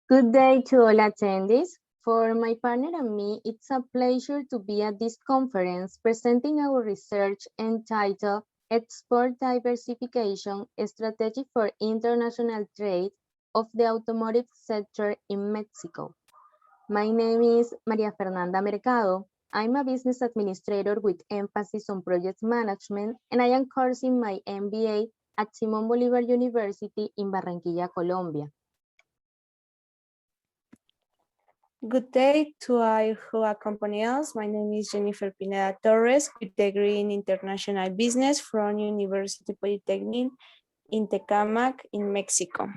Good day to all attendees. For my partner and me, it's a pleasure to be at this conference presenting our research entitled Export Diversification Strategy for International Trade of the Automotive Sector in Mexico. My name is Maria Fernanda Mercado. I'm a business administrator with emphasis on project management, and I am coursing my MBA at Simón Bolívar University in Barranquilla, Colombia. Good day to all who accompany us. My name is Yeniffer Pineda Torres with degree in International Business from University Polytechnic in Tecámac in Mexico.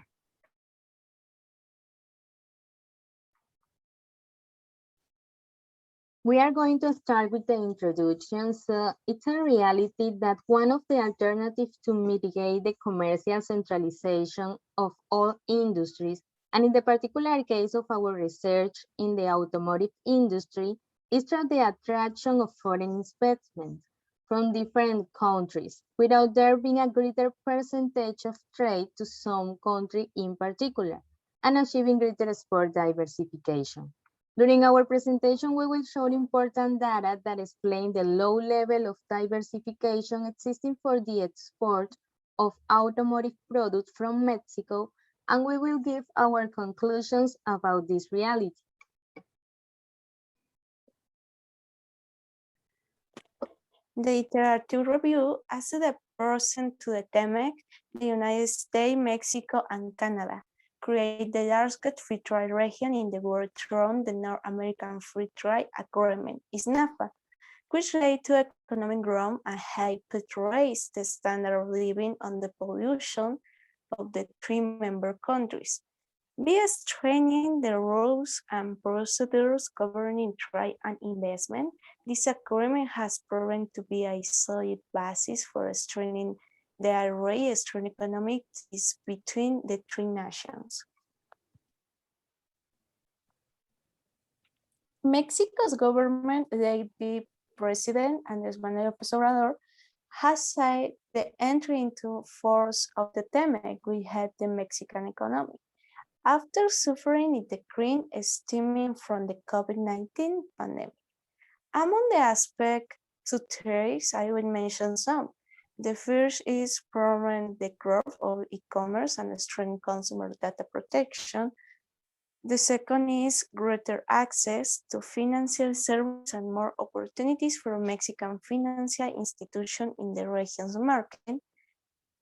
We are going to start with the introductions. It's a reality that one of the alternatives to mitigate the commercial centralization of all industries, and in the particular case of our research in the automotive industry, is through the attraction of foreign investment from different countries, without there being a greater percentage of trade to some country in particular, and achieving greater export diversification. During our presentation, we will show important data that explain the low level of diversification existing for the export of automotive products from Mexico, and we will give our conclusions about this reality. The iterative review as to the present to the TEMEC, the United States, Mexico, and Canada create the largest free trade region in the world through the North American Free Trade Agreement, NAFTA, which led to economic growth and helped raise the standard of living and the pollution of the three member countries. By strengthening the rules and procedures governing trade and investment, this agreement has proven to be a solid basis for strengthening the already strong economic ties between the three nations. Mexico's government, led by President Andrés Manuel López Obrador, has said the entry into force of the TEMEC will help the Mexican economy. After suffering a decline stemming from the COVID-19 pandemic. Among the aspects to trace, I will mention some. The first is promoting the growth of e-commerce and strong consumer data protection. The second is greater access to financial services and more opportunities for Mexican financial institutions in the region's market.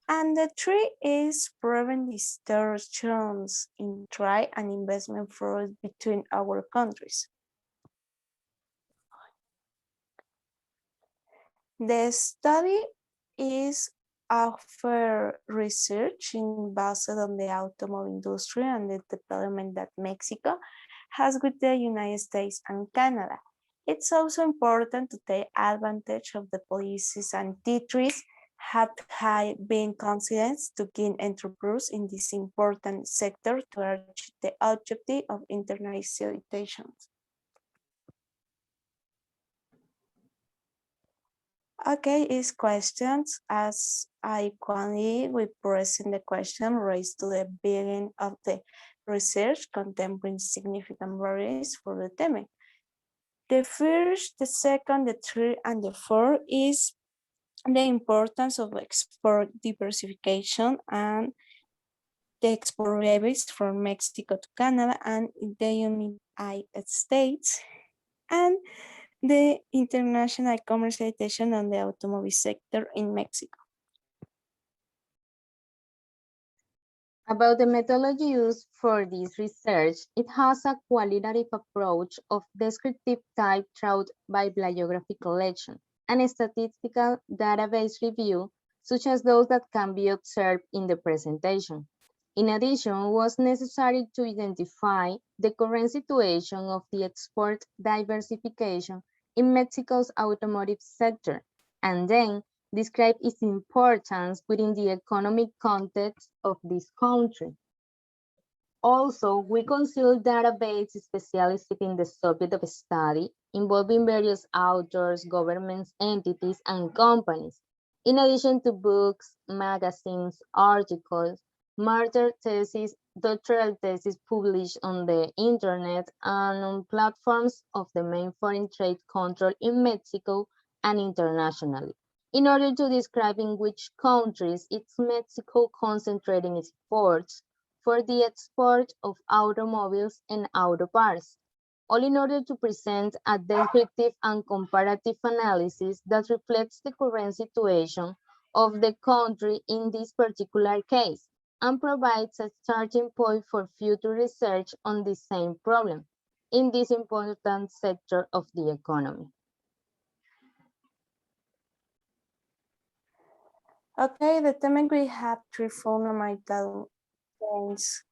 And the three is prevent distortions in trade and investment flows between our countries. The study is offer research based on the automobile industry and the development that Mexico has with the United States and Canada. It's also important to take advantage of the policies and treaties have been considered to gain entrepreneurs in this important sector to achieve the objective of internationalization. Okay, is questions. As I currently we present the question raised to the beginning of the research contemplating significant barriers for the theme. The first, the second, the third, and the fourth is the importance of export diversification and the export levels from Mexico to Canada and the United States, and the international commercialization on the automobile sector in Mexico. About the methodology used for this research, it has a qualitative approach of descriptive type through bibliography collection and a statistical database review, such as those that can be observed in the presentation. In addition, it was necessary to identify the current situation of the export diversification in Mexico's automotive sector, and then describe its importance within the economic context of this country. Also, we consider database specialistic in the subject of study, involving various authors, governments, entities, and companies, in addition to books, magazines, articles, master thesis, doctoral thesis published on the internet and on platforms of the main foreign trade control in Mexico and internationally, in order to describe in which countries is Mexico concentrating its efforts for the export of automobiles and auto parts, all in order to present a descriptive and comparative analysis that reflects the current situation of the country in this particular case and provides a starting point for future research on the same problem in this important sector of the economy. Okay, the theme we have three fundamental points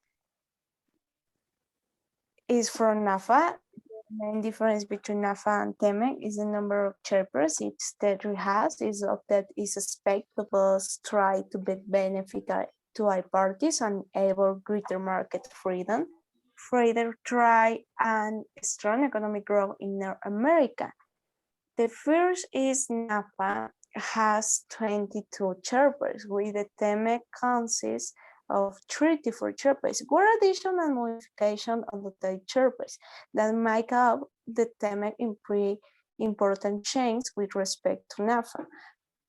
is for NAFA. The main difference between NAFA and TEMEC is the number of chapters each territory has, is of that is expected to try to benefit to all parties and enable greater market freedom, further trade and strong economic growth in North America. The first is NAFA has 22 chapters, with the TEMEC consists of 34 chapters, where addition and modification of the chapters that make up the TEMEC in important change with respect to NAFA,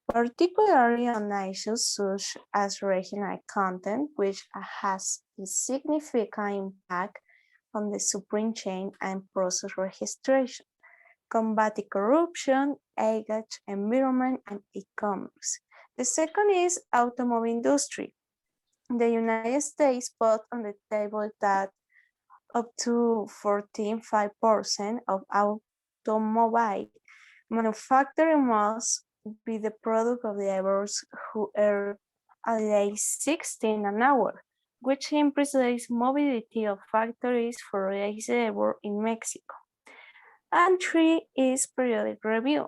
particularly on issues such as regional content, which has a significant impact on the supply chain and process registration, combating corruption, age, environment, and e-commerce. The second is automobile industry. The United States put on the table that up to 14.5% of automobile manufacturing must be the product of laborers who earn at least 16 an hour, which implies mobility of factories for raised labor in Mexico. And three is periodic review.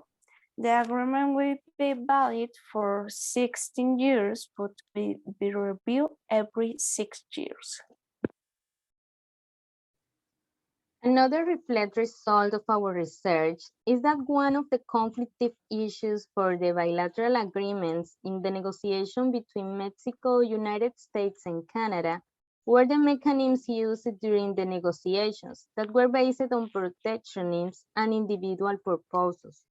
The agreement will be valid for 16 years, but will be reviewed every 6 years. Another reflect result of our research is that one of the conflictive issues for the bilateral agreements in the negotiation between Mexico, United States, and Canada were the mechanisms used during the negotiations that were based on protectionism and individual proposals.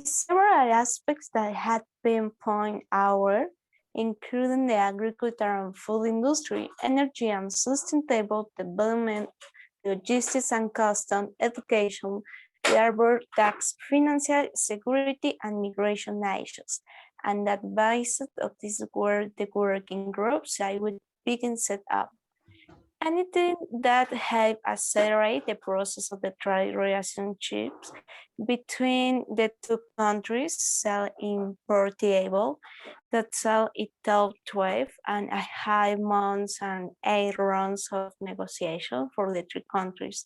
Several aspects that had been pointed out, including the agriculture and food industry, energy and sustainable development, logistics and custom, education, labor, tax, financial security, and migration issues. And that based of this were the working groups I would begin set up. Anything that help accelerate the process of the trade relationships between the two countries shall importable that shall itself 12 and a high months and 8 rounds of negotiation for the three countries.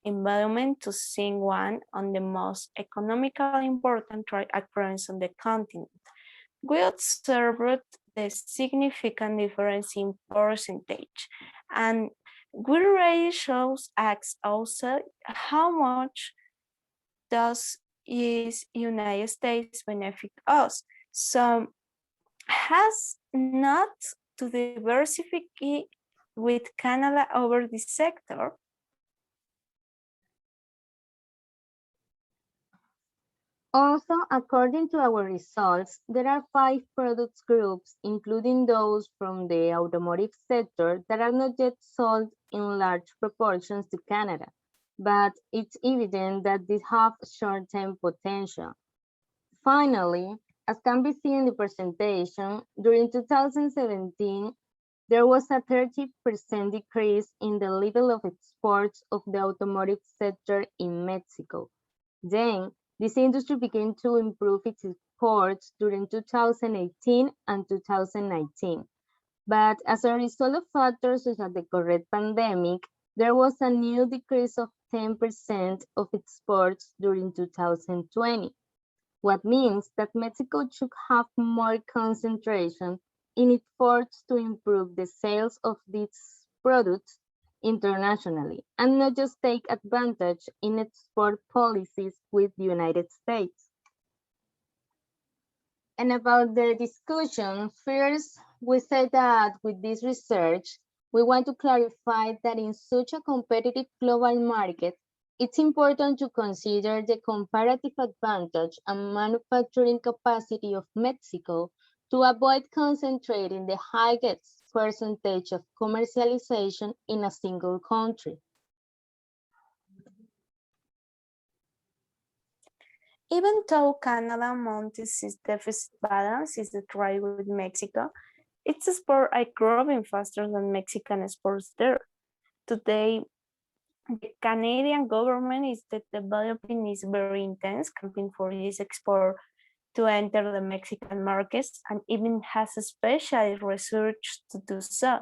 Environment to sing one on the most economically important trade agreements on the continent. We observed the significant difference in percentage, and we already shows us also how much does is United States benefit us. So has not to diversify with Canada over the sector. Also, according to our results, there are 5 product groups, including those from the automotive sector, that are not yet sold in large proportions to Canada, but it's evident that these have short-term potential. Finally, as can be seen in the presentation, during 2017, there was a 30% decrease in the level of exports of the automotive sector in Mexico. Then, this industry began to improve its exports during 2018 and 2019. But as a result of factors such as the current pandemic, there was a new decrease of 10% of exports during 2020, what means that Mexico should have more concentration in its efforts to improve the sales of these products internationally and not just take advantage in export policies with the United States. And about the discussion, first, we said that with this research, we want to clarify that in such a competitive global market, it's important to consider the comparative advantage and manufacturing capacity of Mexico to avoid concentrating the highest percentage of commercialization in a single country. Even though Canada maintains its deficit balance is the trade with Mexico, its exports are growing faster than Mexican exports there. Today, the Canadian government is developing is very intense campaign for this export to enter the Mexican markets and even has a special research to do so.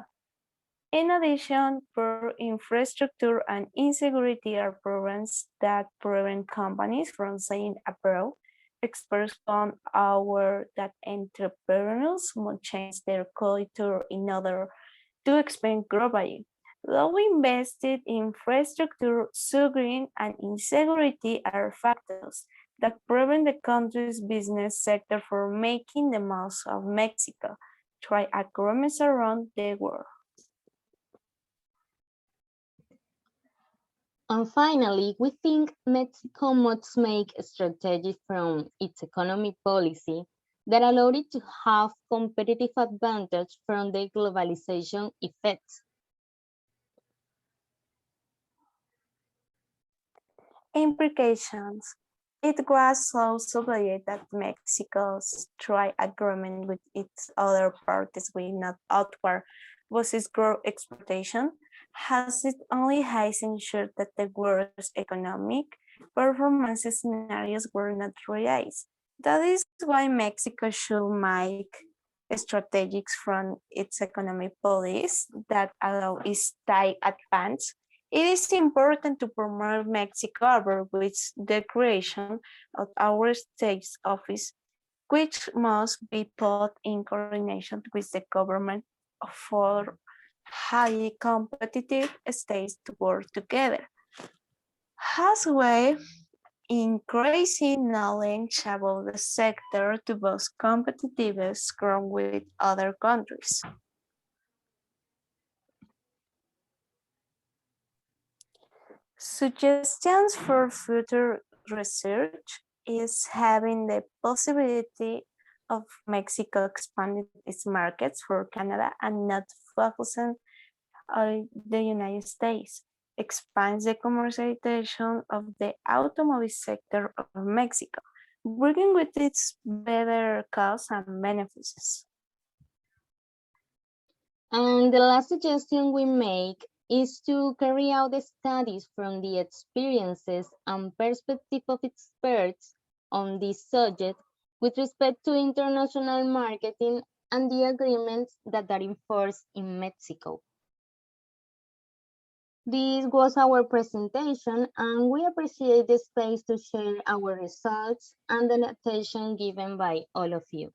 In addition, poor infrastructure and insecurity are problems that prevent companies from staying abroad. Experts found out that entrepreneurs must change their culture in order to expand globally. Low invested infrastructure, suffering, and insecurity are factors that prevent the country's business sector from making the most of Mexico. Try agreements around the world. And finally, we think Mexico must make a strategy from its economic policy that allowed it to have competitive advantage from the globalization effects. Implications. It was also believed that Mexico's trade agreement with its other parties will not outward versus growth exportation, has it only has ensured that the worst economic performance scenarios were not realized. That is why Mexico should make strategies from its economic policy that allow its tight advance. It is important to promote Mexico with the creation of our state's office, which must be put in coordination with the government for highly competitive states to work together. As well, increasing knowledge about the sector to boost competitiveness grown with other countries. Suggestions for future research is having the possibility of Mexico expanding its markets for Canada and not focusing on the United States, expands the commercialization of the automotive sector of Mexico, bringing with its better costs and benefits. And the last suggestion we make is to carry out the studies from the experiences and perspective of experts on this subject with respect to international marketing and the agreements that are enforced in Mexico. This was our presentation, and we appreciate the space to share our results and the attention given by all of you.